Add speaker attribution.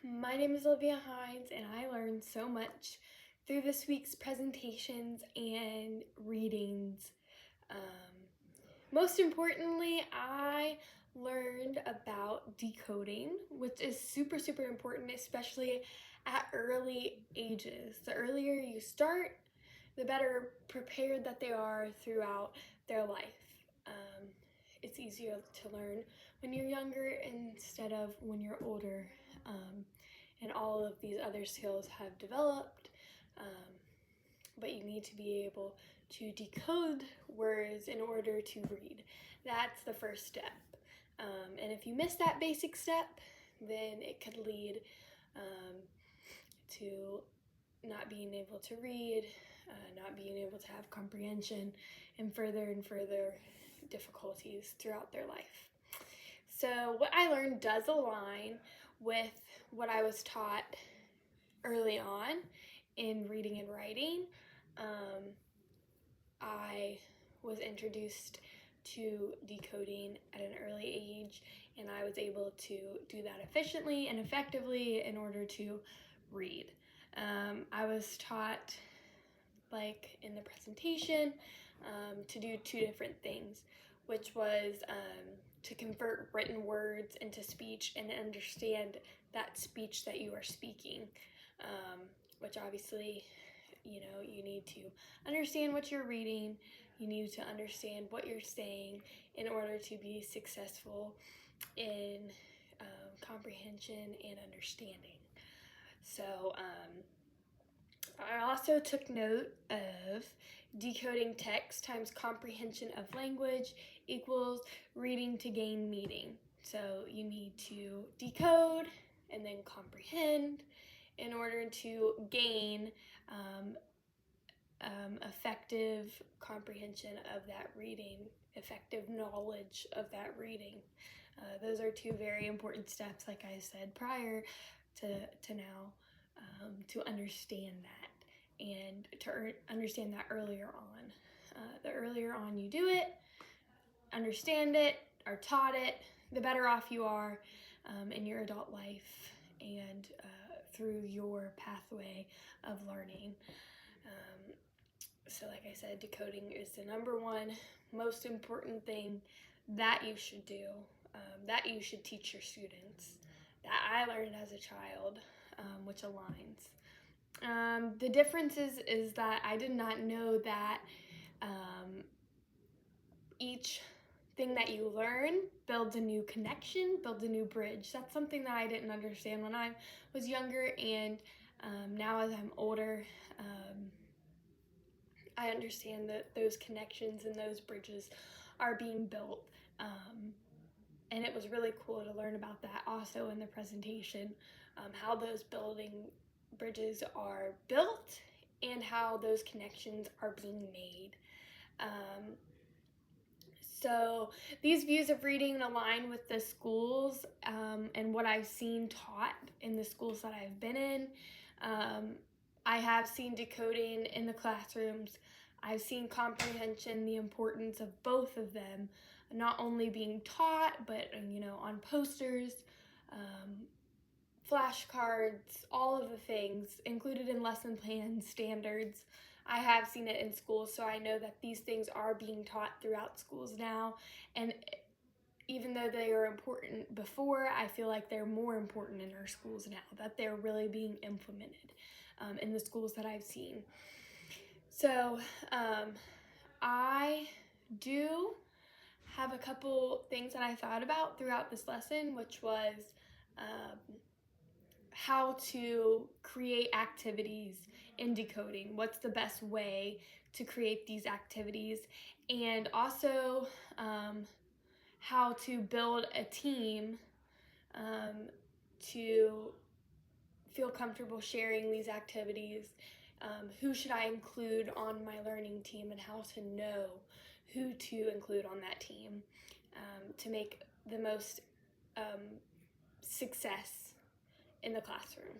Speaker 1: My name is Olivia Hines, and I learned so much through this week's presentations and readings. Most importantly, I learned about decoding, which is super, super important, especially at early ages. The earlier you start, the better prepared that they are throughout their life. It's easier to learn when you're younger instead of when you're older. And all of these other skills have developed, but you need to be able to decode words in order to read. That's the first step. And if you miss that basic step, then it could lead to not being able to read, not being able to have comprehension, and further difficulties throughout their life. So what I learned does align with what I was taught early on in reading and writing. I was introduced to decoding at an early age, and I was able to do that efficiently and effectively in order to read. I was taught, like in the presentation, to do two different things, which was to convert written words into speech and understand that speech that you are speaking, which obviously, you need to understand what you're reading. You need to understand what you're saying in order to be successful in comprehension and understanding. So I also took note of decoding text times comprehension of language equals reading to gain meaning. So you need to decode and then comprehend in order to gain effective comprehension of that reading, effective knowledge of that reading. Those are two very important steps, like I said prior to now, to understand that and to understand that earlier on. The earlier on you do it, understand it, or taught it, the better off you are in your adult life and through your pathway of learning. So like I said, decoding is the number one most important thing that you should do, that you should teach your students, that I learned as a child, which aligns. The difference is that I did not know that each thing that you learn builds a new connection, builds a new bridge. That's something that I didn't understand when I was younger, and now as I'm older, I understand that those connections and those bridges are being built. And it was really cool to learn about that also in the presentation, how those bridges are built and how those connections are being made. So these views of reading align with the schools and what I've seen taught in the schools that I've been in. I have seen decoding in the classrooms. I've seen comprehension, the importance of both of them, not only being taught, but on posters, flashcards, all of the things included in lesson plans, standards. I have seen it in schools, so I know that these things are being taught throughout schools now. And even though they were important before, I feel like they're more important in our schools now, that they're really being implemented in the schools that I've seen. So I do have a couple things that I thought about throughout this lesson, which was how to create activities in decoding. What's the best way to create these activities? And also how to build a team to feel comfortable sharing these activities. Who should I include on my learning team, and how to know who to include on that team to make the most success in the classroom.